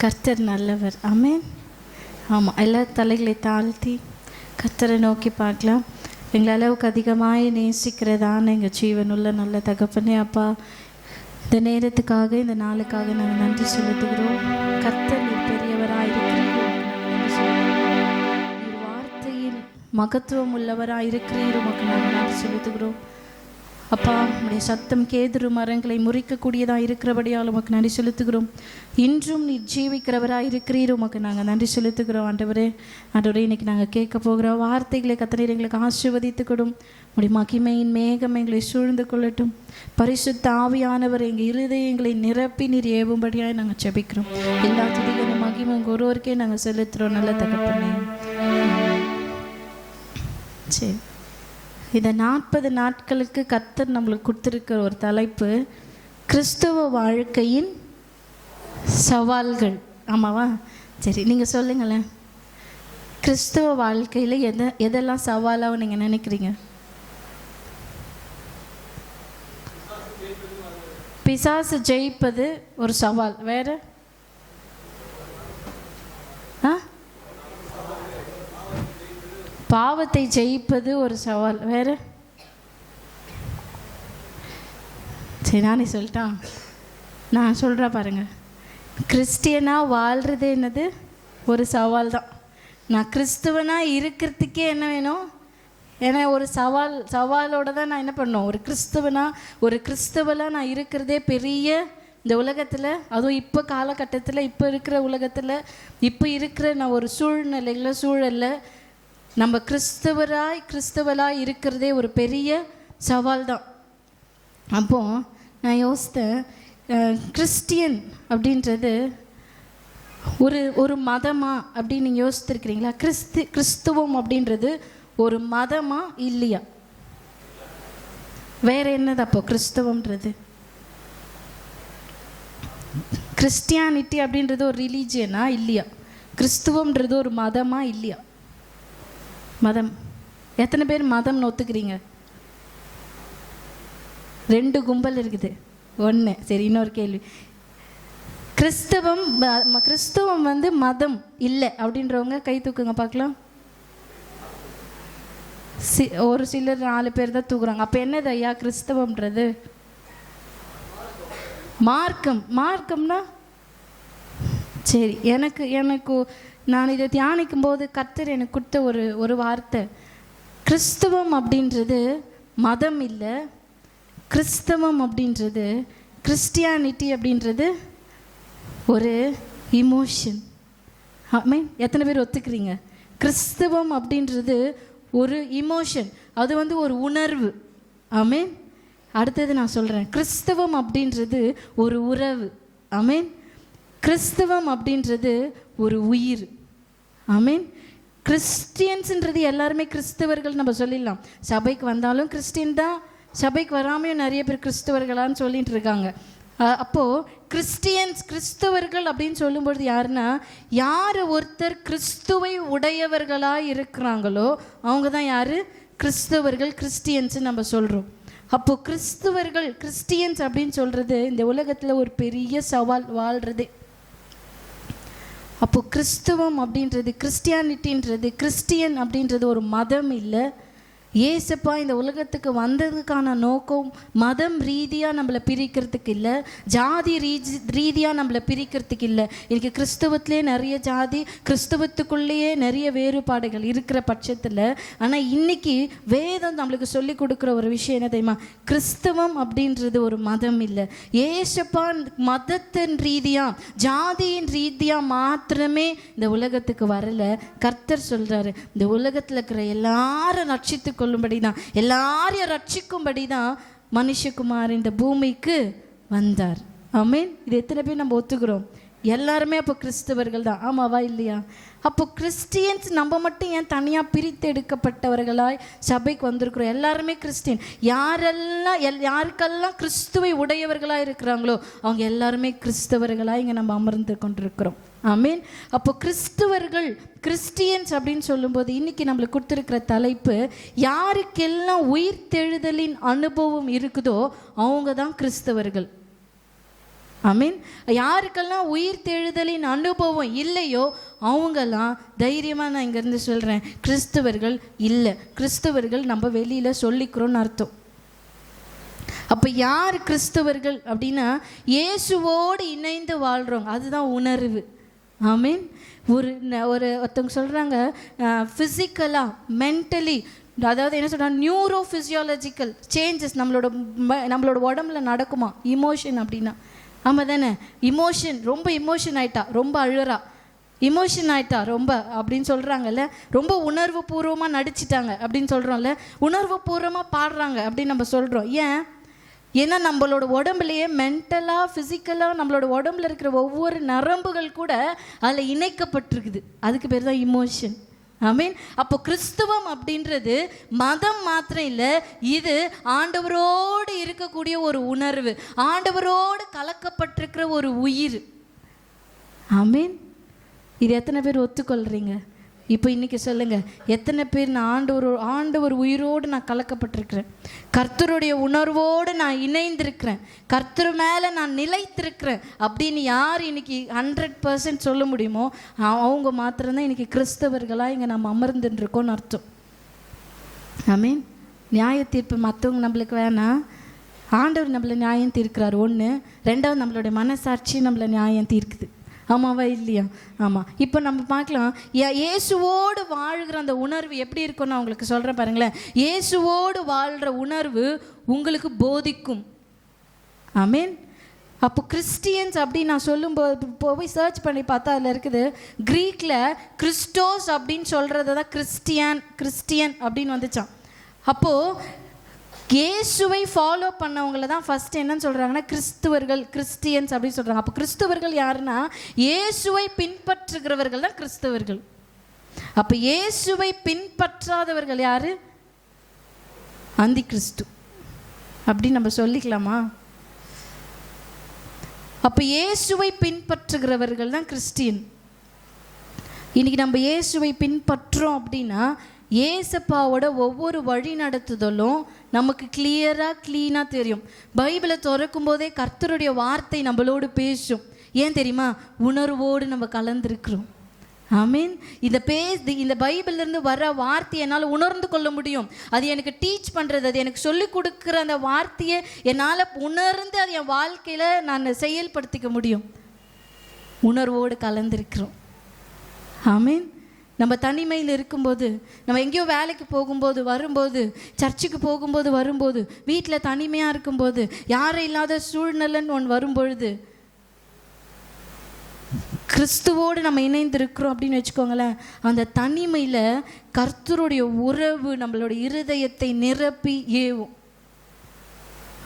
கர்த்தர் நல்லவர். ஆமென். ஆமாம், எல்லா தலைகளை தாழ்த்தி கர்த்தரை நோக்கி பார்க்கலாம். எங்கள் அளவுக்கு அதிகமாக நேசிக்கிறதான எங்கள் ஜீவனுள்ள நல்ல தகப்பனே, அப்பா, இந்த நேரத்துக்காக, இந்த நாளுக்காக நாங்கள் நன்றி செலுத்துகிறோம். கர்த்தர் நீர் பெரியவராயிருக்கிறீர், நீர் வார்த்தையில் மகத்துவம் உள்ளவராயிருக்கிறீர், உமக்கு நாங்கள் நன்றி செலுத்துகிறோம். அப்பா, உடைய சத்தம் கேதுரு மரங்களை முறிக்கக்கூடியதாக இருக்கிறபடியால் உமக்கு நன்றி செலுத்துகிறோம். இன்றும் நீ ஜீவிக்கிறவராக இருக்கிறீர், உமக்கு நாங்கள் நன்றி செலுத்துகிறோம். ஆண்டவரே, இன்றைக்கி நாங்கள் கேட்க போகிறோம் வார்த்தைகளை கர்த்தர் எங்களுக்கு ஆசீர்வதித்துக்கொடும். உடைய மகிமையின் மேகம் எங்களை சூழ்ந்து கொள்ளட்டும். பரிசுத்த ஆவியானவர் எங்கள் இருதயங்களை நிரப்பி நீர் ஏவும்படியாக நாங்கள் ஜெபிக்கிறோம். எல்லா துதிகளும் மகிமை ஒருவருக்கே நாங்கள் செலுத்துகிறோம். நல்ல தகப்பனே. சரி, இந்த 40 நாட்களுக்கு கர்த்தர் நம்மளுக்கு கொடுத்துருக்கிற ஒரு தலைப்பு கிறிஸ்துவ வாழ்க்கையின் சவால்கள். ஆமாவா? சரி, நீங்கள் சொல்லுங்களேன், கிறிஸ்துவ வாழ்க்கையில் எதெல்லாம் சவாலாக நீங்கள் நினைக்கிறீங்க? பிசாசு ஜெயிப்பது ஒரு சவால். வேற? பாவத்தை ஜெயிப்பது ஒரு சவால். வேறு? சரி, நானே சொல்லிட்டான். நான் சொல்கிறேன் பாருங்கள். கிறிஸ்டியனாக வாழ்கிறது என்னது ஒரு சவால் தான். நான் கிறிஸ்துவனாக இருக்கிறதுக்கே என்ன வேணும்? ஏன்னா ஒரு சவாலோடு தான் நான் என்ன பண்ணணும். ஒரு கிறிஸ்துவனாக நான் இருக்கிறதே பெரிய இந்த உலகத்தில், அதுவும் இப்போ காலகட்டத்தில், இப்போ இருக்கிற உலகத்தில், இப்போ இருக்கிற நான் ஒரு சூழலில் நம்ம கிறிஸ்தவராய் இருக்கிறதே ஒரு பெரிய சவால் தான். அப்போது நான் யோசித்தேன், கிறிஸ்டியன் அப்படின்றது ஒரு மதமா அப்படின்னு நீங்கள் யோசித்துருக்கிறீங்களா? கிறிஸ்துவம் அப்படின்றது ஒரு மதமா இல்லையா? வேற என்னது அப்போ கிறிஸ்தவம்ன்றது? கிறிஸ்டியானிட்டி அப்படின்றது ஒரு ரிலீஜியனா இல்லையா? கிறிஸ்துவம்ன்றது ஒரு மதமா இல்லையா? மதம். எத்தனை பேர் மதம்னு ஒத்துக்கிறீங்க? 2 கும்பல் இருக்குது. 1. சரி, இன்னொரு கேள்வி. கிறிஸ்துவம் வந்து மதம் இல்லை அப்படின்றவங்க கை தூக்குங்க பார்க்கலாம். ஒரு சிலர் 4 பேர் தான் தூக்குறாங்க. அப்போ என்னது ஐயா கிறிஸ்தவம்ன்றது? மார்க்கம்னா சரி, எனக்கு நான் இதை தியானிக்கும் போது கர்த்தர் எனக்கு கொடுத்த ஒரு வார்த்தை, கிறிஸ்தவம் அப்படின்றது மதம் இல்லை, கிறிஸ்தவம் அப்படின்றது, கிறிஸ்டியானிட்டி அப்படின்றது ஒரு இமோஷன். ஆமென். எத்தனை பேர் ஒத்துக்கிறீங்க? கிறிஸ்தவம் அப்படின்றது ஒரு இமோஷன், அது வந்து ஒரு உணர்வு. ஆமென். அடுத்தது நான் சொல்கிறேன், கிறிஸ்தவம் அப்படின்றது ஒரு உறவு. ஆமென். கிறிஸ்தவம் அப்படின்றது ஒரு உயிர். ஆமென். கிறிஸ்டியன்ஸுன்றது எல்லாருமே கிறிஸ்தவர்கள் நம்ம சொல்லிடலாம். சபைக்கு வந்தாலும் கிறிஸ்டின் தான், சபைக்கு வராமையும் நிறைய பேர் கிறிஸ்தவர்களான்னு சொல்லிட்டு இருக்காங்க. அப்போது கிறிஸ்தவர்கள் அப்படின்னு சொல்லும்பொழுது யாருன்னா, யார் ஒருத்தர் கிறிஸ்துவை உடையவர்களாக இருக்கிறாங்களோ அவங்க தான் யார்? கிறிஸ்தவர்கள், கிறிஸ்டியன்ஸு நம்ம சொல்கிறோம். அப்போது கிறிஸ்டியன்ஸ் அப்படின்னு சொல்கிறது இந்த உலகத்தில் ஒரு பெரிய சவால் வாழ்கிறது. அப்போது கிறிஸ்துவம் அப்படின்றது, கிறிஸ்டியானிட்டின்றது, கிறிஸ்டியன் அப்படின்றது ஒரு மதம் இல்லை. ஏசப்பா இந்த உலகத்துக்கு வந்ததுக்கான நோக்கம் மதம் ரீதியாக நம்மளை பிரிக்கிறதுக்கு இல்லை, ஜாதி ரீதியாக நம்மளை பிரிக்கிறதுக்கு இல்லை. இன்றைக்கி கிறிஸ்தவத்திலே நிறைய ஜாதி, கிறிஸ்தவத்துக்குள்ளேயே நிறைய வேறுபாடுகள் இருக்கிற பட்சத்தில், ஆனால் இன்றைக்கி வேதம் நம்மளுக்கு சொல்லி கொடுக்குற ஒரு விஷயம் என்ன தெரியுமா? கிறிஸ்தவம் அப்படின்றது ஒரு மதம் இல்லை. ஏசப்பா மதத்தின் ரீதியாக, ஜாதியின் ரீதியாக மாத்திரமே இந்த உலகத்துக்கு வரலை. கர்த்தர் சொல்கிறாரு, இந்த உலகத்தில் இருக்கிற எல்லாரும் ரட்சித்து கொள்ளும்படி தான், எல்லாரையும் ரட்சிக்கும்படி தான் மனுஷகுமார் இந்த பூமிக்கு வந்தார். ஆமென். இது எத்தனை பேர் நம்ம ஒத்துக்கிறோம்? எல்லாருமே அப்போ கிறிஸ்தவர்கள் தான். ஆமாவா இல்லையா? அப்போ கிறிஸ்டியன்ஸ் நம்ம மட்டும் ஏன் தனியாக பிரித்து எடுக்கப்பட்டவர்களாய் சபைக்கு வந்திருக்கிறோம்? எல்லாருமே கிறிஸ்டியன். யாருக்கெல்லாம் கிறிஸ்துவை உடையவர்களாக இருக்கிறாங்களோ அவங்க எல்லாருமே கிறிஸ்தவர்களாக இங்கே நம்ம அமர்ந்து கொண்டிருக்கிறோம். ஆமீன். அப்போ கிறிஸ்டியன்ஸ் அப்படின்னு சொல்லும்போது இன்றைக்கி நம்மளுக்கு கொடுத்துருக்கிற தலைப்பு, யாருக்கெல்லாம் உயிர் தெழுதலின் அனுபவம் இருக்குதோ அவங்க தான் கிறிஸ்தவர்கள். மீன் யாருக்கெல்லாம் உயிர் தெழுதலின் அனுபவம் இல்லையோ அவங்கெல்லாம் தைரியமாக நான் இங்கேருந்து சொல்கிறேன், கிறிஸ்தவர்கள் இல்லை. கிறிஸ்தவர்கள் நம்ம வெளியில் சொல்லிக்கிறோன்னு அர்த்தம். அப்போ யார் கிறிஸ்தவர்கள் அப்படின்னா இயேசுவோடு இணைந்து வாழ்கிறோம், அதுதான் உணர்வு. ஆமீன். ஒருத்தவங்க சொல்கிறாங்க ஃபிசிக்கலாக மென்டலி, அதாவது என்ன சொல்கிறாங்க, நியூரோ ஃபிசியாலஜிக்கல் சேஞ்சஸ் நம்மளோட உடம்புல நடக்குமா இமோஷன் அப்படின்னா. ஆமாம் தானே, இமோஷன் ரொம்ப இமோஷன் ஆயிட்டா, ரொம்ப அழுறா, இமோஷன் ஆயிட்டா ரொம்ப அப்படின்னு சொல்கிறாங்கல்ல, ரொம்ப உணர்வு பூர்வமாக நடிச்சிட்டாங்க அப்படின்னு சொல்கிறோம்ல, உணர்வு பூர்வமாக பாடுறாங்க அப்படின்னு நம்ம சொல்கிறோம். ஏன்னா நம்மளோட உடம்புலையே மென்டலாக ஃபிசிக்கலாக நம்மளோட உடம்புல இருக்கிற ஒவ்வொரு நரம்புகள் கூட அதில் இணைக்கப்பட்டிருக்குது. அதுக்கு பேர் தான் இமோஷன். ஆமீன். அப்போ கிறிஸ்துவம் அப்படின்றது மதம் மாத்திரம் இல்லை, இது ஆண்டவரோடு இருக்கக்கூடிய ஒரு உணர்வு, ஆண்டவரோடு கலக்கப்பட்டிருக்கிற ஒரு உயிர். ஆமீன். இது எத்தனை பேர் ஒத்துக்கொள்கிறீங்க? இப்போ இன்றைக்கி சொல்லுங்கள், எத்தனை பேர் நான் ஆண்டவர் உயிரோடு நான் கலக்கப்பட்டிருக்கிறேன், கர்த்தருடைய உணர்வோடு நான் இணைந்திருக்கிறேன், கர்த்தர் மேலே நான் நிலைத்திருக்கிறேன் அப்படின்னு யார் இன்றைக்கி 100% சொல்ல முடியுமோ அவங்க மாத்திரம்தான் இன்றைக்கி கிறிஸ்தவர்களாக இங்கே நம்ம அமர்ந்துருக்கோன்னு அர்த்தம். ஆமீன். நியாய தீர்ப்பு மற்றவங்க நம்மளுக்கு வேணாம், ஆண்டவர் நம்மளை நியாயம் தீர்க்கிறார். ஒன்று. ரெண்டாவது, நம்மளுடைய மனசாட்சி நம்மளை நியாயம் தீர்க்குது. ஆமாவா இல்லையா? ஆமாம். இப்போ நம்ம பார்க்கலாம், இயேசுவோடு வாழ்கிற அந்த உணர்வு எப்படி இருக்குன்னு நான் உங்களுக்கு சொல்கிறேன் பாருங்களேன். இயேசுவோடு வாழ்கிற உணர்வு உங்களுக்கு போதிக்கும். ஆமீன். அப்போ கிறிஸ்டியன்ஸ் அப்படின்னு நான் சொல்லும்போது போய் சர்ச் பண்ணி பார்த்தா அதில் இருக்குது, க்ரீக்கில் கிறிஸ்டோஸ் அப்படின்னு சொல்கிறது தான் கிறிஸ்டியன் அப்படின்னு வந்துச்சான். அப்போது இயேசுவை ஃபாலோ பண்ணவங்கள தான் ஃபஸ்ட்டு என்னன்னு சொல்கிறாங்கன்னா கிறிஸ்துவர்கள், கிறிஸ்டியன்ஸ் அப்படின்னு சொல்கிறாங்க. அப்போ கிறிஸ்துவர்கள் யாருன்னா இயேசுவை பின்பற்றுகிறவர்கள் தான் கிறிஸ்தவர்கள். அப்போ இயேசுவை பின்பற்றாதவர்கள் யார்? அந்தி கிறிஸ்து அப்படின்னு நம்ம சொல்லிக்கலாமா? அப்போ இயேசுவை பின்பற்றுகிறவர்கள் தான் கிறிஸ்டியன். இன்றைக்கி நம்ம இயேசுவை பின்பற்றோம் அப்படின்னா ஏசப்பாவோட ஒவ்வொரு வழி நடத்துதலும் நமக்கு க்ளீனாக தெரியும். பைபிளை திறக்கும் போதே கர்த்தருடைய வார்த்தை நம்மளோடு பேசும். ஏன் தெரியுமா? உணர்வோடு நம்ம கலந்துருக்கிறோம். ஆமீன். இந்த பைபிள்லேருந்து வர வார்த்தையை என்னால் உணர்ந்து கொள்ள முடியும். அது எனக்கு டீச் பண்ணுறது, அது எனக்கு சொல்லிக் கொடுக்குற அந்த வார்த்தையை என்னால் உணர்ந்து அது என் வாழ்க்கையில் நான் செயல்படுத்திக்க முடியும். உணர்வோடு கலந்துருக்கிறோம். ஆமீன். நம்ம தனிமையில் இருக்கும்போது, நம்ம எங்கேயோ வேலைக்கு போகும்போது வரும்போது, சர்ச்சுக்கு போகும்போது வரும்போது, வீட்டில் தனிமையாக இருக்கும்போது, யாரும் இல்லாத சூழ்நிலைன்னு ஒன்று வரும்பொழுது கிறிஸ்துவோடு நம்ம இணைந்திருக்கிறோம் அப்படின்னு வச்சுக்கோங்களேன். அந்த தனிமையில் கர்த்தருடைய உறவு நம்மளோட இருதயத்தை நிரப்பி ஏவும்.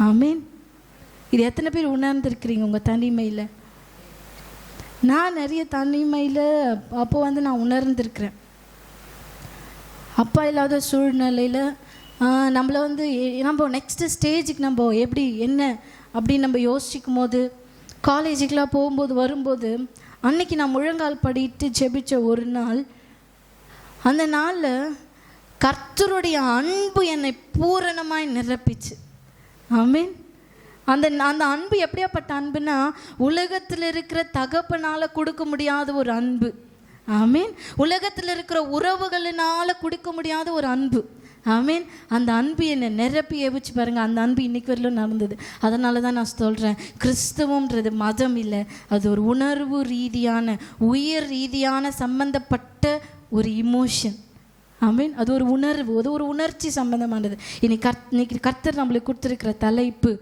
ஆமீன். இது எத்தனை பேர் உணர்ந்திருக்கிறீங்க உங்கள் தனிமையில்? நான் நிறைய தனிமையில் அப்போ நான் உணர்ந்திருக்கிறேன். அப்பா இல்லாத சூழ்நிலையில் நம்மளை நம்ம நெக்ஸ்ட்டு ஸ்டேஜுக்கு நம்ம எப்படி என்ன அப்படின்னு நம்ம யோசிக்கும் போது, காலேஜுக்கெலாம் போகும்போது வரும்போது, அன்னைக்கு நான் முழங்கால் படிட்டு ஜெபிச்ச ஒரு நாள், அந்த நாளில் கர்த்தருடைய அன்பு என்னை பூரணமாய் நிரப்பிச்சு. ஆமீன். அந்த அன்பு எப்படியாப்பட்ட அன்புனா, உலகத்தில் இருக்கிற தகப்பனால் கொடுக்க முடியாத ஒரு அன்பு. ஆமீன். உலகத்தில் இருக்கிற உறவுகளினால் கொடுக்க முடியாத ஒரு அன்பு. ஆமீன். அந்த அன்பு என்னை நிரப்பி ஏவிச்சு பாருங்கள். அந்த அன்பு இன்னைக்கு வரலும் நடந்தது. அதனால தான் நான் சொல்கிறேன், கிறிஸ்தவம்ன்றது மதம் இல்லை, அது ஒரு உணர்வு ரீதியான, உயிர் ரீதியான சம்பந்தப்பட்ட ஒரு இமோஷன். ஆமீன். அது ஒரு உணர்வு, அது ஒரு உணர்ச்சி சம்பந்தமானது. இன்னைக்கு கர்த்தர் நம்மளுக்கு கொடுத்துருக்கிற தலைப்பு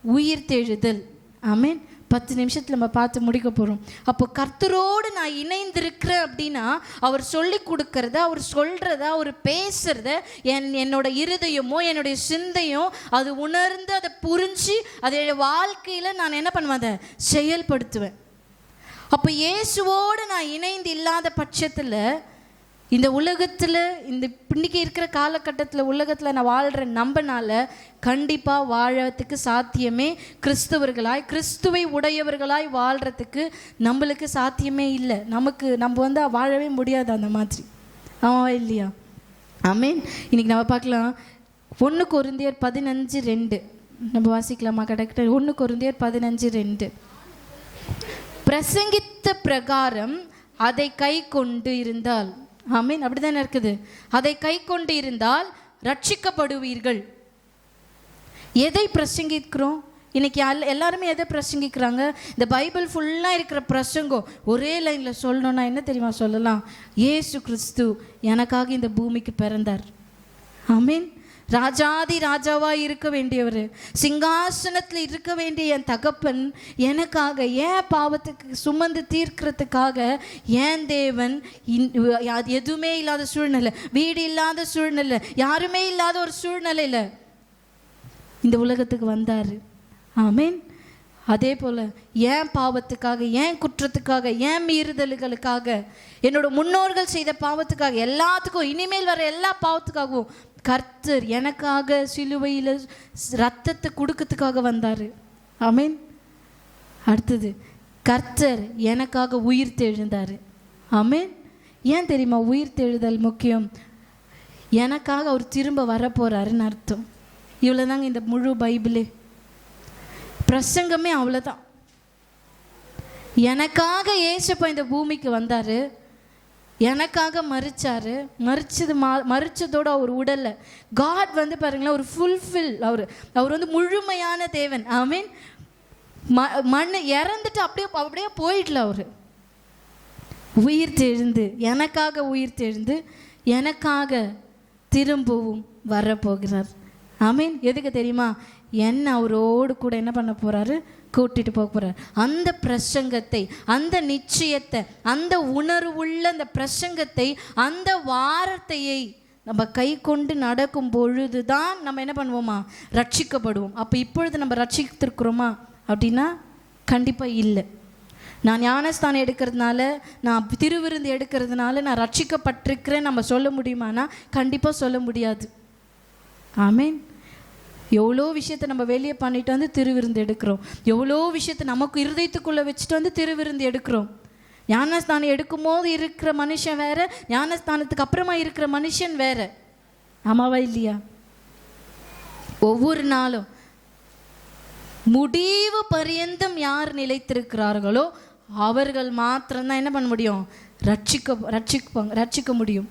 உயிர் தெழுதல். ஆமீன். 10 நிமிஷத்தில் நம்ம பார்த்து முடிக்க போகிறோம். அப்போ கர்த்தரோடு நான் இணைந்திருக்கிறேன் அப்படின்னா அவர் சொல்லி கொடுக்கறத, அவர் சொல்கிறத, அவர் பேசுகிறத என்னோட இருதயமோ என்னுடைய சிந்தையும் அது உணர்ந்து அதை புரிஞ்சு அதோடைய வாழ்க்கையில் நான் என்ன பண்ணுவேன், அதை செயல்படுத்துவேன். அப்போ இயேசுவோடு நான் இணைந்து இல்லாத பட்சத்தில் இந்த உலகத்தில், இந்த இன்னைக்கு இருக்கிற காலகட்டத்தில் உலகத்தில் நான் வாழ்கிற நம்பனால கண்டிப்பாக வாழறதுக்கு சாத்தியமே, கிறிஸ்துவை உடையவர்களாய் வாழ்கிறதுக்கு நம்மளுக்கு சாத்தியமே இல்லை. நம்ம வாழவே முடியாது அந்த மாதிரி. ஆமாவா இல்லையா? ஆமீன். இன்றைக்கி நம்ம பார்க்கலாம் 1 கொரிந்தியர் 15:2. நம்ம வாசிக்கலாமா? கரெக்டாக 1 கொரிந்தியர் 15:2. பிரசங்கித்த பிரகாரம் அதை கை கொண்டு இருந்தால், ஆமீன், அப்படிதானே இருக்குது. அதை கை கொண்டு இருந்தால் ரட்சிக்கப்படுவீர்கள். எதை பிரசங்கிக்கிறோம் இன்னைக்கு? எல்லாருமே எதை பிரசங்கிக்கிறாங்க? இந்த பைபிள் ஃபுல்லாக இருக்கிற பிரசங்கம் ஒரே லைனில் சொல்லணும்னா என்ன தெரியுமா சொல்லலாம்? இயேசு கிறிஸ்து எனக்காக இந்த பூமிக்கு பிறந்தார். ஆமீன். ராஜாதி ராஜாவாக இருக்க வேண்டியவர், சிங்காசனத்தில் இருக்க வேண்டிய என் தகப்பன் எனக்காக, ஏன் பாவத்துக்கு சுமந்து தீர்க்கிறதுக்காக என் தேவன் எதுவுமே இல்லாத சூழ்நிலை, வீடு இல்லாத சூழ்நிலை, யாருமே இல்லாத ஒரு சூழ்நிலையில் இந்த உலகத்துக்கு வந்தார். ஆமீன். அதே போல் ஏன் பாவத்துக்காக, ஏன் குற்றத்துக்காக, ஏன் மீறுதல்களுக்காக, என்னோட முன்னோர்கள் செய்த பாவத்துக்காக, எல்லாத்துக்கும், இனிமேல் வர எல்லா பாவத்துக்காகவும் கர்த்தர் எனக்காக சிலுவையில் ரத்தத்தை கொடுக்கறதுக்காக வந்தார். ஆமீன். அடுத்தது கர்த்தர் எனக்காக உயிர் தெழுந்தார். ஆமீன். ஏன் தெரியுமா உயிர் தெழுதல் முக்கியம்? எனக்காக அவர் திரும்ப வரப்போகிறாருன்னு அர்த்தம். இவ்வளோதாங்க இந்த முழு பைபிளே, பிரசங்கமே அவ்வளோதான். எனக்காக இயேசுப்பா இந்த பூமிக்கு வந்தார், எனக்காக மரிச்சார். மரிச்சதோட அவர் உடல்ல காட் வந்து பாருங்களேன் ஒரு ஃபுல்ஃபில், அவர் வந்து முழுமையான தேவன். ஐ மீன் மண் இறந்துட்டு அப்படியே போயிடல. அவர் உயிர் தெழுந்து, எனக்காக உயிர் தெழுந்து, எனக்காக திரும்பவும் வரப்போகிறார். ஆமீன். எதுக்கு தெரியுமா? என்ன அவரோடு கூட என்ன பண்ண போகிறாரு? கூட்டிகிட்டு போக போகிறார். அந்த பிரசங்கத்தை, அந்த நிச்சயத்தை, அந்த உணர்வுள்ள அந்த பிரசங்கத்தை, அந்த வார்த்தையை நம்ம கை கொண்டு நடக்கும் பொழுது தான் நம்ம என்ன பண்ணுவோமா? ரட்சிக்கப்படுவோம். அப்போ இப்பொழுது நம்ம ரட்சித்திருக்கிறோமா அப்படின்னா கண்டிப்பாக இல்லை. நான் ஞானஸ்தானம் எடுக்கிறதுனால, நான் திருவிருந்து எடுக்கிறதுனால நான் ரட்சிக்கப்பட்டிருக்கிறேன் நம்ம சொல்ல முடியுமானா கண்டிப்பாக சொல்ல முடியாது. ஆமீன். எவ்வளோ விஷயத்தை நம்ம வெளியே பண்ணிட்டு வந்து திருவிருந்து எடுக்கிறோம், எவ்வளோ விஷயத்தை நமக்கு இருதயத்துக்குள்ளே வச்சுட்டு வந்து திருவிருந்து எடுக்கிறோம். ஞானஸ்தானம் எடுக்கும் போது இருக்கிற மனுஷன் வேற, ஞானஸ்தானத்துக்கு அப்புறமா இருக்கிற மனுஷன் வேற. ஆமாவா இல்லையா? ஒவ்வொரு நாளும் முடிவு பரியந்தம் யார் நிலைத்திருக்கிறார்களோ அவர்கள் மாத்திரம்தான் என்ன பண்ண முடியும்? ரட்சிக்க முடியும்.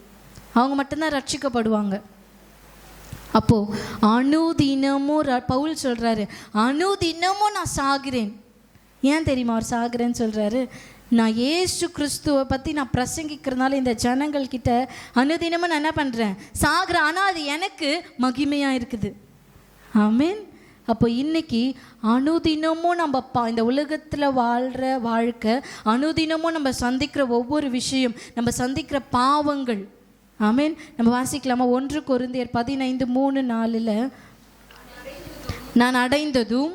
அவங்க மட்டும்தான் ரட்சிக்கப்படுவாங்க. அப்போது அனுதினமும் பவுல் சொல்கிறாரு, அனுதினமும் நான் சாகிறேன். ஏன் தெரியுமா அவர் சாகிறேன்னு சொல்கிறாரு? நான் இயேசு கிறிஸ்துவை பற்றி நான் பிரசங்கிக்கிறதுனால இந்த ஜனங்கள்கிட்ட அனுதினமும் நான் என்ன பண்ணுறேன்? சாகிறேன். ஆனால் அது எனக்கு மகிமையாக இருக்குது. ஆமீன். அப்போ இன்றைக்கி அனுதினமும் நம்ம இந்த உலகத்தில் வாழ்கிற வாழ்க்கை, அனுதினமும் நம்ம சந்திக்கிற ஒவ்வொரு விஷயம், நம்ம சந்திக்கிற பாவங்கள். ஆமீன். நம்ம வாசிக்கலாமா? 1 கொரிந்தியர் 15:3-4 நான் அடைந்ததும்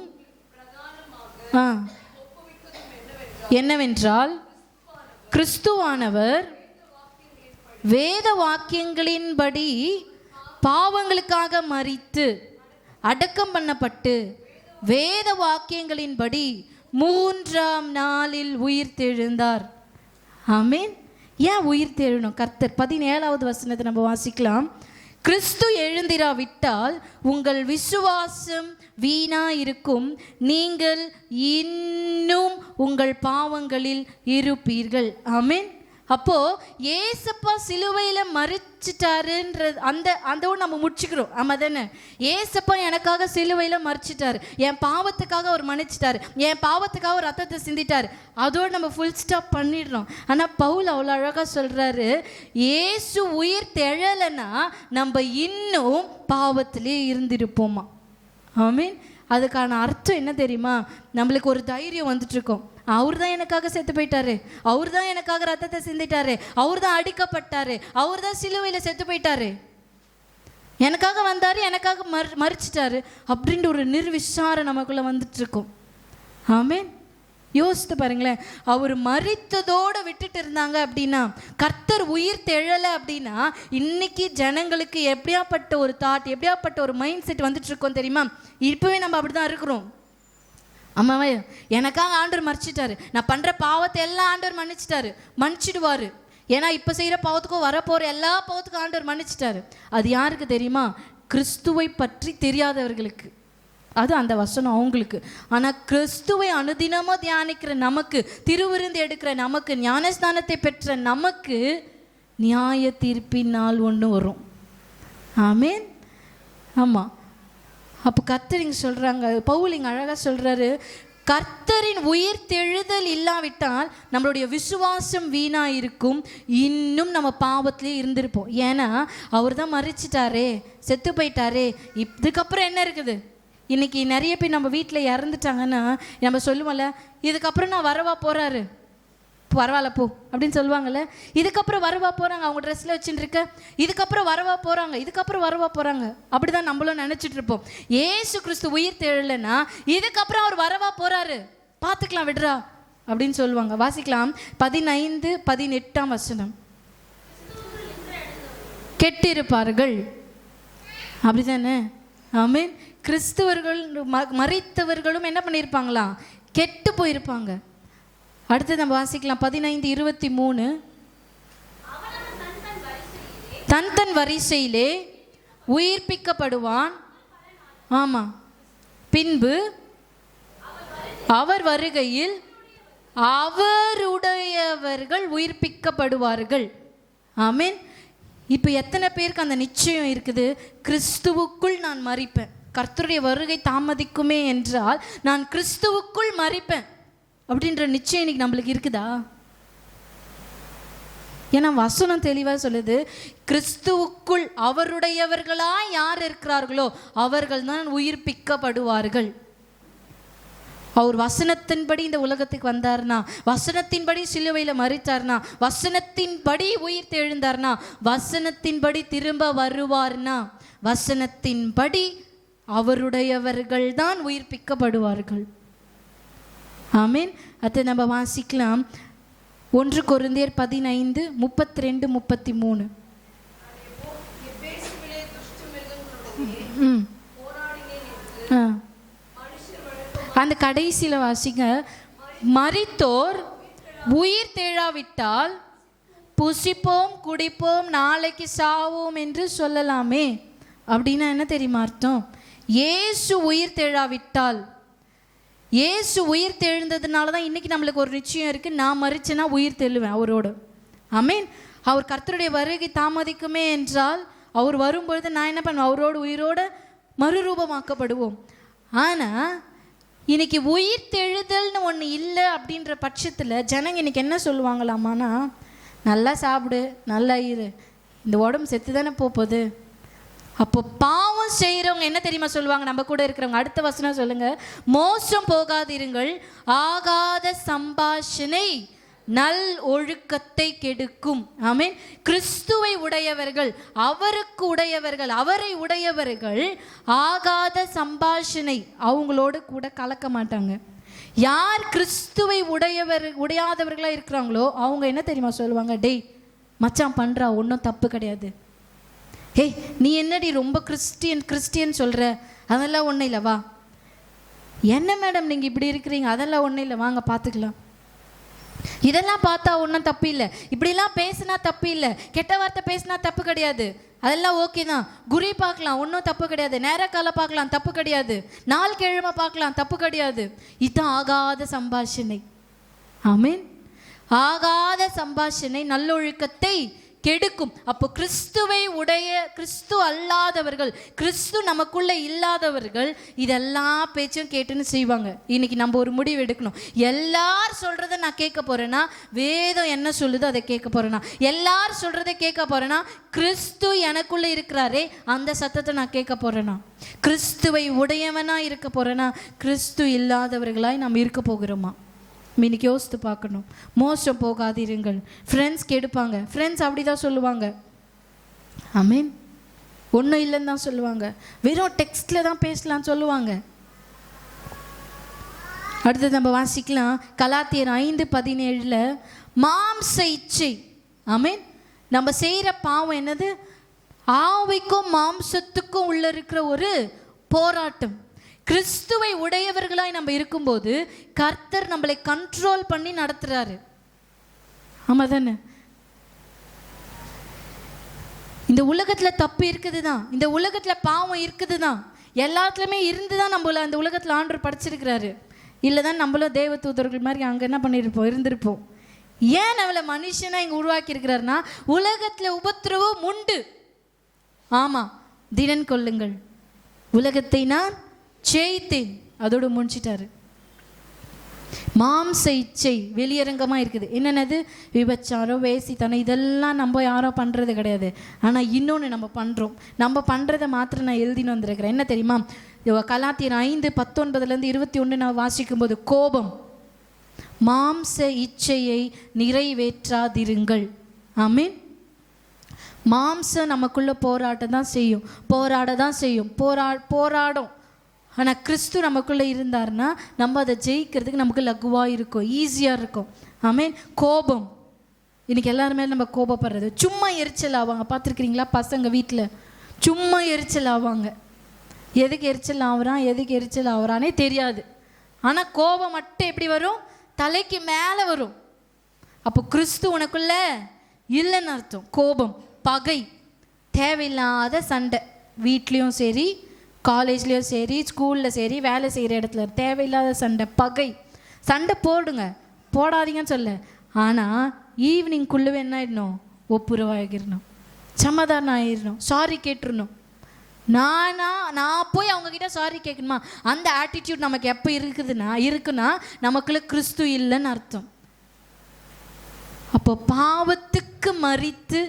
என்னவென்றால் கிறிஸ்துவானவர் வேத வாக்கியங்களின்படி பாவங்களுக்காக மரித்து அடக்கம் பண்ணப்பட்டு வேத வாக்கியங்களின்படி 3ஆம் நாளில் உயிர் தெழுந்தார். ஆமீன். ஏன் உயிர் தெழணும்? கர்த்தர் 17வது வசனத்தை நம்ம வாசிக்கலாம். கிறிஸ்து எழுந்திராவிட்டால் உங்கள் விசுவாசம் வீணா இருக்கும், நீங்கள் இன்னும் உங்கள் பாவங்களில் இருப்பீர்கள். ஆமீன். அப்போது ஏசப்பா சிலுவையில் மறிச்சிட்டாருன்றது அதோடு நம்ம முடிச்சுக்கிறோம். ஆமாம் தானே? ஏசப்பா எனக்காக சிலுவையில் மறிச்சிட்டாரு, என் பாவத்துக்காக அவர் மன்னிச்சிட்டாரு, என் பாவத்துக்காக ஒரு ரத்தத்தை சிந்திட்டார், அதோடு நம்ம ஃபுல் ஸ்டாப் பண்ணிடுறோம். ஆனால் பவுல் அவ்வளோ அழகாக சொல்கிறாரு, ஏசு உயிர் தெழலைன்னா நம்ம இன்னும் பாவத்திலே இருந்திருப்போமா. ஆமீன். அதுக்கான அர்த்தம் என்ன தெரியுமா? நம்மளுக்கு ஒரு தைரியம் வந்துட்டுருக்கோம். அவர் தான் எனக்காக செத்து போயிட்டாரு, அவர் தான் எனக்காக ரத்தத்தை சிந்திட்டாரு, அவர் தான் அடிக்கப்பட்டாரு, அவர் தான் சிலுவையில் செத்து போயிட்டாரு, எனக்காக வந்தார், எனக்காக மறிச்சிட்டாரு அப்படின்ற ஒரு நிர்விசாரம் நமக்குள்ளே வந்துட்டுருக்கோம். ஆமீன். யோசித்து பாருங்களேன். அவர் மரித்ததோடு விட்டுட்டு இருந்தாங்க அப்படின்னா, கர்த்தர் உயிர் தெழலை அப்படின்னா இன்னைக்கு ஜனங்களுக்கு எப்படியாப்பட்ட ஒரு தாட், எப்படியாப்பட்ட ஒரு மைண்ட் செட் வந்துட்டு இருக்கோம் தெரியுமா? இப்போவே நம்ம அப்படி தான் இருக்கிறோம். ஆமாவே, எனக்காக ஆண்டவர் மறிச்சிட்டாரு, நான் பண்ணுற பாவத்தை எல்லாம் ஆண்டவர் மன்னிச்சிடுவார். ஏன்னா இப்போ செய்கிற பாவத்துக்கும் வரப்போகிற எல்லா பாவத்துக்கும் ஆண்டவர் மன்னிச்சிட்டாரு. அது யாருக்கு தெரியுமா? கிறிஸ்துவை பற்றி தெரியாதவர்களுக்கு. அது அந்த வசனம் அவங்களுக்கு. ஆனால் கிறிஸ்துவை அனுதினமாக தியானிக்கிற நமக்கு, திருவிருந்து எடுக்கிற நமக்கு, ஞானஸ்தானத்தை பெற்ற நமக்கு நியாய தீர்ப்பின் நாள் ஒன்று வரும். ஆமேன். ஆமாம். அப்போ கர்த்தர் இங்கே சொல்கிறாங்க, பவுல் இங்கே அழகாக சொல்கிறாரு, கர்த்தரின் உயிர் தெழுதல் இல்லாவிட்டால் நம்மளுடைய விசுவாசம் வீணாக இருக்கும், இன்னும் நம்ம பாவத்திலே இருந்திருப்போம். ஏன்னா அவர் தான் மறிச்சிட்டாரே, செத்து போயிட்டாரே, இதுக்கப்புறம் என்ன இருக்குது? இன்றைக்கி நிறைய பேர் நம்ம வீட்டில் இறந்துட்டாங்கன்னா நம்ம சொல்லுவோம்ல, இதுக்கப்புறம் நான் வரவா போகிறாரு, பரவாயில்ல போ அப்படின்னு சொல்லுவாங்கள்ல. இதுக்கப்புறம் வரவா போகிறாங்க, அவங்க ட்ரெஸ்ஸில் வச்சுட்டு இருக்க, இதுக்கப்புறம் வரவா போகிறாங்க, இதுக்கப்புறம் வரவா போகிறாங்க, அப்படி தான் நம்மளும் நினச்சிட்டு இருப்போம். ஏசு கிறிஸ்து உயிர் தெழலைன்னா இதுக்கப்புறம் அவர் வரவா போகிறாரு, பார்த்துக்கலாம் விடுறா அப்படின்னு சொல்லுவாங்க. வாசிக்கலாம் 15-18 வசனம். கெட்டிருப்பார்கள், அப்படி தானே? ஆமீன். கிறிஸ்துவர்கள் மரித்தவர்களும் என்ன பண்ணியிருப்பாங்களாம்? கெட்டு போயிருப்பாங்க. அடுத்து நம்ம வாசிக்கலாம் 15-23. தன் வரிசையிலே உயிர்ப்பிக்கப்படுவான். ஆமாம். பின்பு அவர் வருகையில் அவருடையவர்கள் உயிர்ப்பிக்கப்படுவார்கள். ஆமீன். இப்போ எத்தனை பேருக்கு அந்த நிச்சயம் இருக்குது? கிறிஸ்துவுக்குள் நான் மரிப்பேன், கர்த்தருடைய வருகை தாமதிக்குமே என்றால் நான் கிறிஸ்துவுக்குள் மரிப்பேன் அப்படின்ற நிச்சயம் இன்னைக்கு நம்மளுக்கு இருக்குதா? ஏன்னா வசனம் தெளிவாக சொல்லுது, கிறிஸ்துவுக்குள் அவருடையவர்களாக யார் இருக்கிறார்களோ அவர்கள் தான் உயிர்ப்பிக்கப்படுவார்கள். அவர் வசனத்தின்படி இந்த உலகத்துக்கு வந்தார்னா, வசனத்தின்படி சிலுவையில் மரித்தார்னா, வசனத்தின்படி உயிர் தெழுந்தார்னா, வசனத்தின்படி திரும்ப வருவார்னா, வசனத்தின்படி அவருடையவர்கள் தான் உயிர்ப்பிக்கப்படுவார்கள். ஆமீன். அதை நம்ம வாசிக்கலாம் 1 கொரிந்தியர் 15:32-33. அந்த கடைசியில் வாசிங்க, மரித்தோர் உயிர் தேழாவிட்டால் புசிப்போம் குடிப்போம் நாளைக்கு சாவோம் என்று சொல்லலாமே. அப்படின்னா என்ன தெரியுமா அர்த்தம்? இயேசு உயிர் தேழாவிட்டால், இயேசு உயிர் தெழுந்ததுனால தான் இன்றைக்கி நம்மளுக்கு ஒரு நிச்சயம் இருக்குது, நான் மரிச்சேன்னா உயிர் தெழுவேன் அவரோடு. ஆமீன். அவர் கர்த்தருடைய வருகை தாமதிக்குமே என்றால் அவர் வரும்பொழுது நான் என்ன பண்ணுவேன்? அவரோடு உயிரோடு மறுரூபமாக்கப்படுவோம். ஆனால் இன்றைக்கி உயிர் தெழுதல்னு ஒன்று இல்லை அப்படின்ற பட்சத்தில் ஜனங்க இன்றைக்கி என்ன சொல்லுவாங்களாமான்னா, நல்லா சாப்பிடு, நல்லா இரு, இந்த உடம்பு செத்து தானே போகுது. அப்போ பாவம் செய்கிறவங்க என்ன தெரியுமா சொல்லுவாங்க? நம்ம கூட இருக்கிறவங்க, அடுத்த வசனம் சொல்லுங்க, மோசம் போகாதிருங்கள், ஆகாத சம்பாஷணை நல் ஒழுக்கத்தை கெடுக்கும். ஆமீன். கிறிஸ்துவை உடையவர்கள், அவருக்கு உடையவர்கள், அவரை உடையவர்கள் ஆகாத சம்பாஷணை அவங்களோடு கூட கலக்க மாட்டாங்க. யார் கிறிஸ்துவை உடையாதவர்களாக இருக்கிறாங்களோ அவங்க என்ன தெரியுமா சொல்லுவாங்க? டேய் மச்சான் பண்ணுறா, ஒன்றும் தப்பு கிடையாது. ஏய் நீ என்னடி ரொம்ப கிறிஸ்டியன் சொல்கிற, அதெல்லாம் ஒன்றும் இல்லை, வா. என்ன மேடம் நீங்கள் இப்படி இருக்கிறீங்க, அதெல்லாம் ஒன்றும் இல்லை, வாங்க பார்த்துக்கலாம். இதெல்லாம் பார்த்தா ஒன்றும் தப்பு இல்லை, இப்படிலாம் பேசினா தப்பு இல்லை, கெட்ட வார்த்தை பேசினா தப்பு கிடையாது, அதெல்லாம் ஓகே தான். குறி பார்க்கலாம், ஒன்றும் தப்பு கிடையாது. நேரக்கால பார்க்கலாம், தப்பு கிடையாது. நாள் கிழமை பார்க்கலாம், தப்பு கிடையாது. இதுதான் ஆகாத சம்பாஷணை. ஆமீன். ஆகாத சம்பாஷணை நல்லொழுக்கத்தை கெடுக்கும். அப்போ கிறிஸ்துவை உடைய, கிறிஸ்து அல்லாதவர்கள், கிறிஸ்து நமக்குள்ளே இல்லாதவர்கள் இதெல்லாம் பேச்சும் கேட்டுன்னு செய்வாங்க. இன்னைக்கு நம்ம ஒரு முடிவு எடுக்கணும். எல்லார் சொல்கிறத நான் கேட்க போகிறேன்னா, வேதம் என்ன சொல்லுதோ அதை கேட்க போகிறேன்னா, எல்லார் சொல்கிறத கேட்க போகிறேன்னா, கிறிஸ்து எனக்குள்ளே இருக்கிறாரே அந்த சத்தத்தை நான் கேட்க போகிறேன்னா, கிறிஸ்துவை உடையவனாக இருக்க போகிறேன்னா, கிறிஸ்து இல்லாதவர்களாய் நாம் இருக்க போகிறோமா? இன்னைக்கு யோசித்து பார்க்கணும். மோசம் போகாதிருங்கள். ஃப்ரெண்ட்ஸ் கெடுப்பாங்க, ஃப்ரெண்ட்ஸ் அப்படி தான் சொல்லுவாங்க. ஆமீன். ஒன்றும் இல்லைன்னு தான் சொல்லுவாங்க, வெறும் டெக்ஸ்டில் தான் பேசலான்னு சொல்லுவாங்க. அடுத்தது நம்ம வாசிக்கலாம் கலாத்தியர் 5:17. மாம்ச இச்சை. ஆமீன். நம்ம செய்கிற பாவம் என்னது? ஆவிக்கும் மாம்சத்துக்கும் உள்ள இருக்கிற ஒரு போராட்டம். கிறிஸ்துவை உடையவர்களாய் நம்ம இருக்கும்போது கர்த்தர் நம்மளை கண்ட்ரோல் பண்ணி நடத்துறாரு. ஆமா தானே? இந்த உலகத்துல தப்பு இருக்குது தான், இந்த உலகத்துல பாவம் இருக்குது தான். எல்லாத்துலேயுமே இருந்து தான் நம்மள அந்த உலகத்தில் ஆண்டவர் படைச்சிருக்கிறாரு. இல்லை தான் நம்மளும் தேவ தூதர்கள் மாதிரி அங்கே என்ன பண்ணியிருப்போம், இருந்திருப்போம். ஏன் நம்மளை மனுஷனாக இங்கே உருவாக்கி இருக்கிறாருன்னா, உலகத்தில் உபத்திரவம் உண்டு, ஆமாம், திடன் கொள்ளுங்கள், உலகத்தை நான் ஜெயித்தேன், அதோடு முடிச்சிட்டாரு. மாம்ச இச்சை வெளியரங்கமாக இருக்குது. என்னென்னது? விபச்சாரம், வேசித்தனம், இதெல்லாம் நம்ம யாரோ பண்ணுறது கிடையாது. ஆனால் இன்னொன்று நம்ம பண்ணுறோம். நம்ம பண்ணுறதை மாத்திரம் நான் எழுதின்னு வந்திருக்கிறேன். என்ன தெரியுமா? கலாத்தியர் 5:19-21 நான் வாசிக்கும்போது, கோபம், மாம்ச இச்சையை நிறைவேற்றாதிருங்கள். ஆமென். மாம்சம் நமக்குள்ள போராட தான் செய்யும், போராடும். ஆனால் கிறிஸ்து நமக்குள்ளே இருந்தார்னா நம்ம அதை ஜெயிக்கிறதுக்கு நமக்கு லகுவாக இருக்கும், ஈஸியாக இருக்கும். ஆமென். கோபம், இன்றைக்கி எல்லாருமே நம்ம கோபப்படுறது, சும்மா எரிச்சல் ஆவாங்க. பார்த்துருக்குறீங்களா? பசங்க வீட்டில் சும்மா எரிச்சல் ஆவாங்க. எதுக்கு எரிச்சல் ஆகுறானே தெரியாது. ஆனால் கோபம் மட்டும் எப்படி வரும்? தலைக்கு மேலே வரும். அப்போ கிறிஸ்து உனக்குள்ள இல்லைன்னு அர்த்தம். கோபம், பகை, தேவையில்லாத சண்டை, வீட்லேயும் சரி, காலேஜ்லேயும் சரி, ஸ்கூலில் சரி, வேலை செய்கிற இடத்துல தேவையில்லாத சண்டை, பகை. சண்டை போடுங்க, போடாதீங்கன்னு சொல்ல. ஆனால் ஈவினிங்குள்ளவே என்ன ஆகிடணும்? ஒப்புரவாகிடணும், சமாதானம் ஆகிடணும், சாரி கேட்டுருணும். நான் போய் அவங்கக்கிட்ட சாரி கேட்கணுமா? அந்த ஆட்டிடியூட் நமக்கு எப்போ இருக்குன்னா நமக்குள்ள கிறிஸ்து இல்லைன்னு அர்த்தம். அப்போ பாவத்துக்கு மரித்து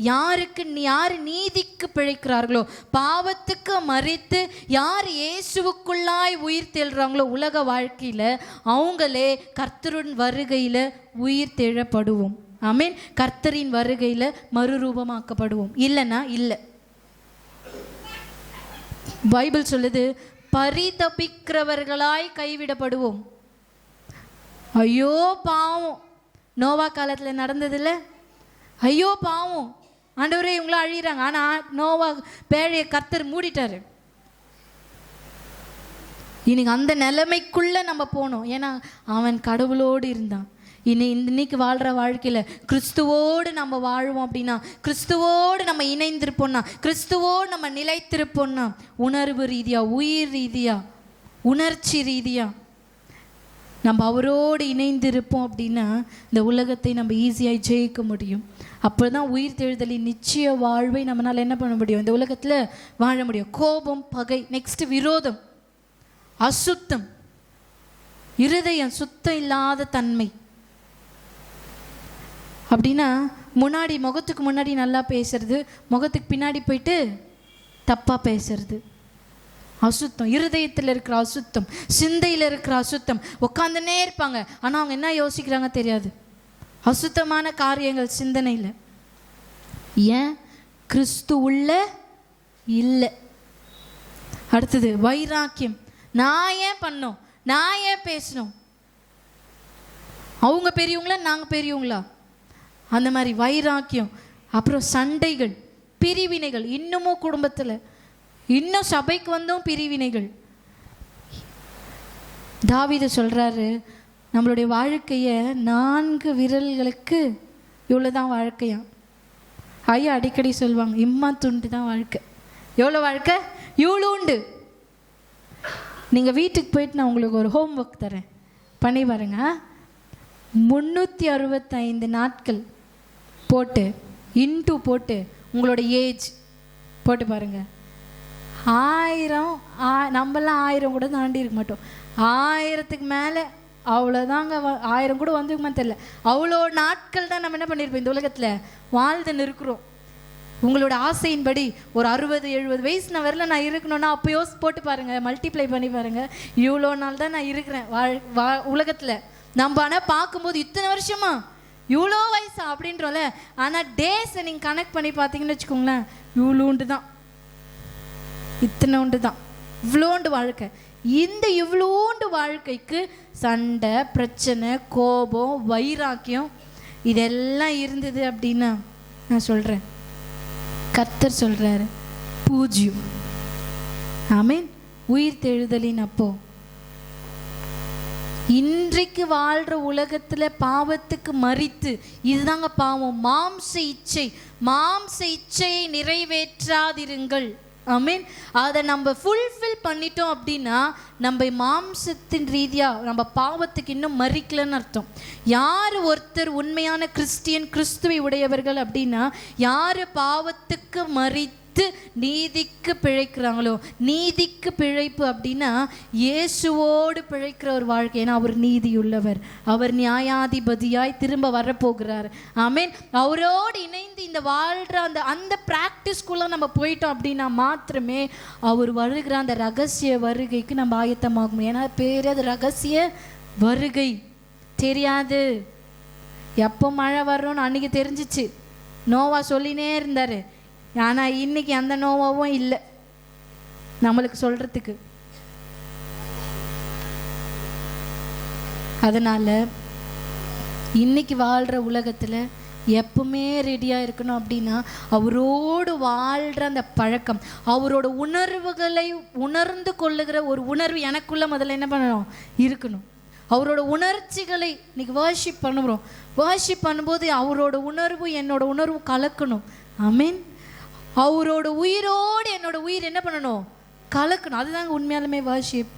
யார் நீதிக்கு பிழைக்கிறார்களோ, பாவத்துக்கு மரித்து யார் இயேசுவுக்குள்ளாய் உயிர் தெழுறாங்களோ உலக வாழ்க்கையில், அவங்களே கர்த்தரின் வருகையில் உயிர் தெழப்படுவோம். ஆமென். கர்த்தரின் வருகையில் மறுரூபமாக்கப்படுவோம். இல்லைன்னா இல்லை. பைபிள் சொல்லுது, பரிதபிக்கிறவர்களாய் கைவிடப்படுவோம். ஐயோ பாவம், நோவா காலத்தில் நடந்ததில்ல? ஐயோ பாவம், ஆண்டவரே இவங்கள அழிகிறாங்க. ஆனால் நோவா பேழையை கர்த்தர் மூடிட்டாரு. இன்னைக்கு அந்த நிலைமைக்குள்ளே நம்ம போனோம். ஏன்னா அவன் கடவுளோடு இருந்தான். இன்னைக்கு வாழ்கிற வாழ்க்கையில் கிறிஸ்துவோடு நம்ம வாழ்வோம் அப்படின்னா, கிறிஸ்துவோடு நம்ம இணைந்திருப்போம்னா, கிறிஸ்துவோடு நம்ம நிலைத்திருப்போம்னா, உணர்வு ரீதியாக, உயிர் ரீதியாக, உணர்ச்சி ரீதியாக நம்ம அவரோடு இணைந்து இருப்போம் அப்படின்னா இந்த உலகத்தை நம்ம ஈஸியாக ஜெயிக்க முடியும். அப்போ தான் உயிர் தெழுதலின் நிச்சய வாழ்வை நம்மளால் என்ன பண்ண முடியும்? இந்த உலகத்தில் வாழ முடியும். கோபம், பகை. நெக்ஸ்ட் விரோதம், அசுத்தம், இருதயம் சுத்தம் இல்லாத தன்மை. அப்படின்னா முகத்துக்கு முன்னாடி நல்லா பேசுறது, முகத்துக்கு பின்னாடி போயிட்டு தப்பாக பேசுறது, அசுத்தம். இருதயத்தில் இருக்கிற அசுத்தம், சிந்தையில் இருக்கிற அசுத்தம். உட்காந்துனே இருப்பாங்க, ஆனால் அவங்க என்ன யோசிக்கிறாங்க தெரியாது. அசுத்தமான காரியங்கள் சிந்தனையில். ஏன்? கிறிஸ்து உள்ள இல்லை. அடுத்தது வைராக்கியம். நான் ஏன் பண்ணோம், நான் ஏன் பேசணும், அவங்க பெரியவங்களா நாங்கள் பெரியவங்களா, அந்த மாதிரி வைராக்கியம். அப்புறம் சண்டைகள், பிரிவினைகள். இன்னமும் குடும்பத்தில், இன்னும் சபைக்கு வந்தும் பிரிவினைகள். தாவீது சொல்கிறாரு, நம்மளுடைய வாழ்க்கையை 4 விரல்களுக்கு இவ்வளோதான் வாழ்க்கையா. ஐயா அடிக்கடி சொல்லுவாங்க, இம்மா துண்டு தான் வாழ்க்கை. எவ்வளோ வாழ்க்கை? இவ்வளோ உண்டு. நீங்கள் வீட்டுக்கு போயிட்டு நான் உங்களுக்கு ஒரு ஹோம் ஒர்க் தரேன், பண்ணி பாருங்க. 365 நாட்கள் போட்டு இன்ட்டு போட்டு உங்களோட ஏஜ் போட்டு பாருங்கள். 1000, நம்மளாம் 1000 கூட தாண்டி இருக்க மாட்டோம். 1000க்கு மேலே, அவ்வளோதாங்க. 1000 கூட வந்துக்குமா தெரியல. அவ்வளோ நாட்கள் தான் நம்ம என்ன பண்ணியிருப்போம் இந்த உலகத்தில் வாழ்ந்துன்னு இருக்கிறோம். உங்களோட ஆசையின்படி ஒரு 60-70 வயசு நான் வரல நான் இருக்கணும்னா அப்போ யோசி போட்டு பாருங்கள், மல்டிப்ளை பண்ணி பாருங்கள். இவ்வளோ நாள் தான் நான் இருக்கிறேன் உலகத்தில். நம்ம ஆனால் பார்க்கும்போது இத்தனை வருஷமா, இவ்வளோ வயசா அப்படின்றோம்ல. ஆனால் டேஸை நீங்கள் கனெக்ட் பண்ணி பார்த்தீங்கன்னு வச்சுக்கோங்களேன், இவ்வளோண்டு தான், இத்தனோண்டு தான், இவ்வளோண்டு வாழ்க்கை. இந்த இவ்வளோண்டு வாழ்க்கைக்கு சண்டை, பிரச்சனை, கோபம், வைராக்கியம் இதெல்லாம் இருந்தது அப்படின்னா நான் சொல்கிறேன், கர்த்தர் சொல்கிறாரு பூஜ்யம். ஆமென். உயிர் தெழுதலின் அப்போ இன்றைக்கு வாழ்கிற உலகத்தில் பாவத்துக்கு மரித்து, இதுதாங்க பாவம், மாம்ச இச்சையை நிறைவேற்றாதிருங்கள். ஆமீன். அதை நம்ம ஃபுல்ஃபில் பண்ணிட்டோம் அப்படின்னா நம்ம மாம்சத்தின் ரீதியாக நம்ம பாவத்துக்கு இன்னும் மறிக்கலன்னு அர்த்தம். யார் ஒருத்தர் உண்மையான கிறிஸ்டியன், கிறிஸ்துவை உடையவர்கள் அப்படின்னா யார் பாவத்துக்கு மறித்து நீதிக்கு பிழைக்கிறாங்களோ, நீதிக்கு பிழைப்பு அப்படின்னா இயேசுவோடு பிழைக்கிற ஒரு வாழ்க்கை. ஏன்னா அவர் நீதியுள்ளவர், அவர் நியாயாதிபதியாய் திரும்ப வரப்போகிறார். ஆமீன். அவரோடு இணைந்து இந்த வாழ்கிற அந்த ப்ராக்டிஸ்குள்ளே நம்ம போயிட்டோம் அப்படின்னா மாத்திரமே அவர் வருகிற அந்த ரகசிய வருகைக்கு நம்ம ஆயத்தமாகும். ஏன்னா பேர் அது ரகசிய வருகை. தெரியாது எப்போ மழை வர்றோன்னு அன்றைக்கி தெரிஞ்சிச்சு, நோவா சொல்லினே இருந்தார். ஆனால் இன்னைக்கு அந்த நோவாவும் இல்லை நம்மளுக்கு சொல்கிறதுக்கு. அதனால் இன்னைக்கு வாழ்கிற உலகத்தில் எப்பவுமே ரெடியாக இருக்கணும் அப்படின்னா அவரோடு வாழ்கிற அந்த பழக்கம், அவரோட உணர்வுகளை உணர்ந்து கொள்ளுகிற ஒரு உணர்வு எனக்குள்ளே முதல்ல என்ன பண்ணணும், இருக்கணும். அவரோட உணர்ச்சிகளை இன்னைக்கு வர்ஷிப் பண்ணுறோம், வர்ஷிப் பண்ணும்போது அவரோட உணர்வு என்னோட உணர்வு கலக்கணும். ஆமீன். அவரோட உயிரோடு என்னோட உயிர் என்ன பண்ணணும், கலக்கணும். அதுதாங்க உண்மையாலுமே வர்ஷிப்.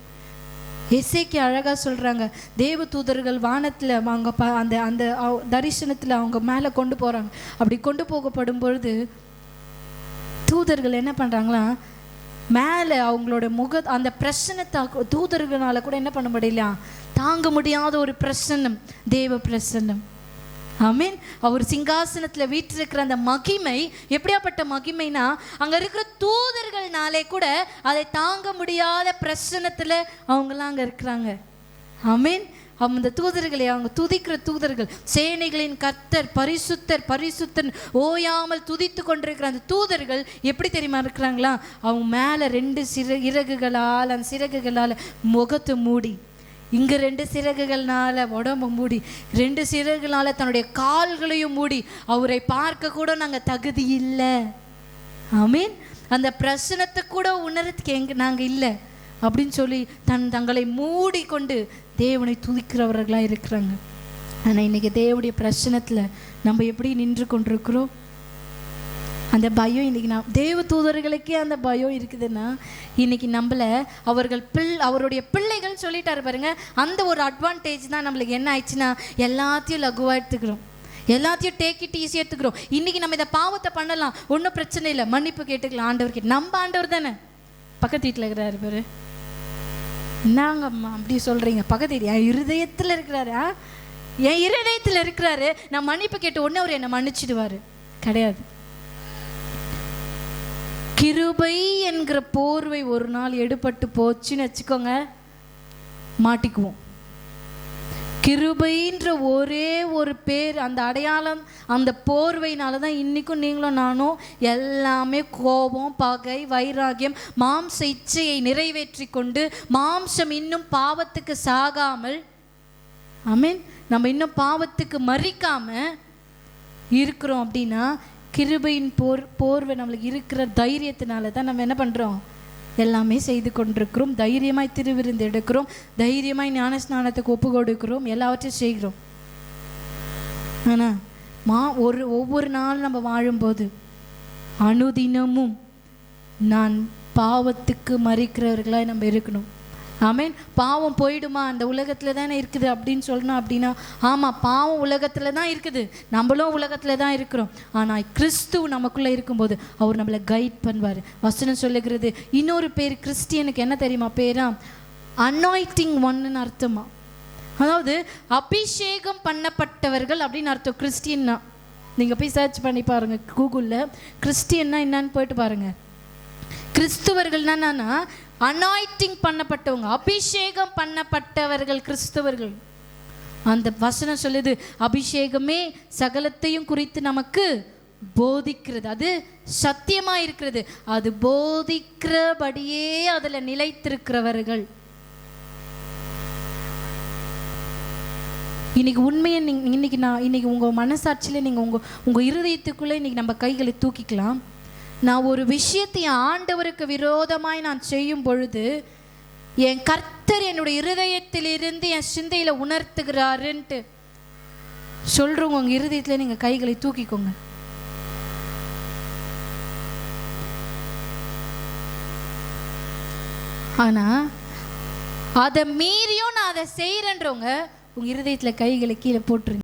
எசேக்கியா அழகாக சொல்கிறாங்க, தேவ தூதர்கள் வானத்தில் அவங்க அந்த அந்த தரிசனத்தில் அவங்க மேலே கொண்டு போகிறாங்க. அப்படி கொண்டு போகப்படும் பொழுது தூதர்கள் என்ன பண்ணுறாங்களா, மேலே அவங்களோட அந்த பிரசன்னத்தை தூதர்களால் கூட என்ன பண்ண முடியலையா, தாங்க முடியாத ஒரு பிரசன்னம், தேவ பிரசன்னம். ஆமீன். அவர் சிங்காசனத்தில் வீற்றிருக்கிற அந்த மகிமை எப்படியாப்பட்ட மகிமைனா, அங்கே இருக்கிற தூதர்கள்னாலே கூட அதை தாங்க முடியாத பிரசன்னத்தில் அவங்களாம் அங்கே இருக்கிறாங்க. ஆமீன். அந்த தூதர்களை அவங்க துதிக்கிற தூதர்கள், சேனைகளின் கர்த்தர் பரிசுத்தர் பரிசுத்தன் ஓயாமல் துதித்து கொண்டிருக்கிற அந்த தூதர்கள் எப்படி தெரியுமா இருக்கிறாங்களா, அவங்க மேலே 2 இறகுகளால் அந்த சிறகுகளால் முகத்தை மூடி, இங்கே 2 சிறகுகள்னால உடம்பு மூடி, 2 சிறகுகளால் தன்னுடைய கால்களையும் மூடி, அவரை பார்க்க கூட நாங்கள் தகுதி இல்லை. ஆமீன். அந்த பிரசனத்தை கூட உணர்றதுக்கு நாங்கள் இல்லை அப்படின்னு சொல்லி தங்களை மூடி கொண்டு தேவனை துதிக்கிறவர்களாக இருக்கிறாங்க. ஆனால் இன்றைக்கி தேவனுடைய பிரசனத்தில் நம்ம எப்படி நின்று கொண்டிருக்கிறோம்? அந்த பயம் இன்றைக்கி தேவ தூதர்களுக்கே அந்த பயம் இருக்குதுன்னா இன்றைக்கி நம்மளை அவருடைய பிள்ளைகள் சொல்லிட்டாரு பாருங்க. அந்த ஒரு அட்வான்டேஜ் தான் நம்மளுக்கு என்ன ஆயிடுச்சுன்னா எல்லாத்தையும் லகுவாக எடுத்துக்கிறோம், எல்லாத்தையும் டேக் இட் ஈஸியாக எடுத்துக்கிறோம். இன்றைக்கி நம்ம இந்த பாவத்தை பண்ணலாம், ஒன்றும் பிரச்சனை இல்லை, மன்னிப்பு கேட்டுக்கலாம் ஆண்டவர்கிட்ட. நம்ம ஆண்டவர் தானே. பக்கத்து வீட்டில் இருக்கிறாரு பேர், என்னங்கம்மா அப்படி சொல்கிறீங்க? பக்கத்து வீடு என் இருதயத்தில் இருக்கிறாரு, என் இருதயத்தில் இருக்கிறாரு. நான் மன்னிப்பு கேட்டு உடனே அவர் என்னை மன்னிச்சிடுவார். கிடையாது. கிருபை என்கிற போர்வை ஒரு நாள் எடுபட்டு போச்சுன்னு வச்சுக்கோங்க, மாட்டிக்குவோம். கிருபைன்ற ஒரே ஒரு பேர், அந்த அடையாளம், அந்த போர்வையினால தான் இன்றைக்கும் நீங்களும் நானும் எல்லாமே கோபம், பகை, வைராகியம், மாம்ச இச்சையை நிறைவேற்றி கொண்டு மாம்சம் இன்னும் பாவத்துக்கு சாகாமல், ஆமீன், நம்ம இன்னும் பாவத்துக்கு மறிக்காமல் இருக்கிறோம். அப்படின்னா கிருபையின் போர்வை நம்மளுக்கு இருக்கிற தைரியத்தினால தான் நம்ம என்ன பண்ணுறோம், எல்லாமே செய்து கொண்டிருக்கிறோம். தைரியமாய் திருவிருந்து எடுக்கிறோம், தைரியமாய் ஞான ஸ்நானத்துக்கு ஒப்பு கொடுக்கிறோம், எல்லாவற்றையும் செய்கிறோம். ஆனால் ஒவ்வொரு நாளும் நம்ம வாழும்போது அனுதினமும் நான் பாவத்துக்கு மறிக்கிறவர்களாக நம்ம இருக்கணும். ஆமீன். பாவம் போயிடுமா, அந்த உலகத்தில் தானே இருக்குது அப்படின்னு சொல்லணும். அப்படின்னா ஆமாம், பாவம் உலகத்தில் தான் இருக்குது, நம்மளும் உலகத்தில் தான் இருக்கிறோம். ஆனால் கிறிஸ்து நமக்குள்ளே இருக்கும்போது அவர் நம்மளை கைட் பண்ணுவார். வசனம் சொல்லுகிறது இன்னொரு பேர் கிறிஸ்டியனுக்கு என்ன தெரியுமா பேரா, அனாயிண்டிங் ஒன்னு அர்த்தமா. அதாவது அபிஷேகம் பண்ணப்பட்டவர்கள் அப்படின்னு அர்த்தம் கிறிஸ்டியன்னா. நீங்கள் போய் சர்ச் பண்ணி பாருங்கள் கூகுளில், கிறிஸ்டியன்னா என்னன்னு போயிட்டு பாருங்கள். கிறிஸ்துவர்கள்னா அனாயிண்டிங் பண்ணப்பட்டவங்க, அபிஷேகம் பண்ணப்பட்டவர்கள் கிறிஸ்தவர்கள். அந்த வசனம் சொல்லுது அபிஷேகமே சகலத்தையும் குறித்து நமக்கு போதிக்கிறது, அது சத்தியமாக இருக்கிறது, அது போதிக்கிறபடியே அதில் நிலைத்திருக்கிறவர்கள். இன்னைக்கு உண்மையை இன்னைக்கு உங்கள் மனசாட்சியில் நீங்கள் உங்கள் இருதயத்துக்குள்ளே இன்னைக்கு நம்ம கைகளை தூக்கிக்கலாம். நான் ஒரு விஷயத்தை ஆண்டவருக்கு விரோதமாய் நான் செய்யும் பொழுது என் கர்த்தர் என்னுடைய இருதயத்திலிருந்து என் சிந்தையில் உணர்த்துகிறாருன்ட்டு சொல்கிறவங்க உங்கள் இருதயத்தில் நீங்கள் கைகளை தூக்கிக்கோங்க. ஆனால் அதை மீறியும் நான் அதை செய்கிறேன்றவங்க உங்கள் இருதயத்தில் கைகளை கீழே போட்டுருங்க.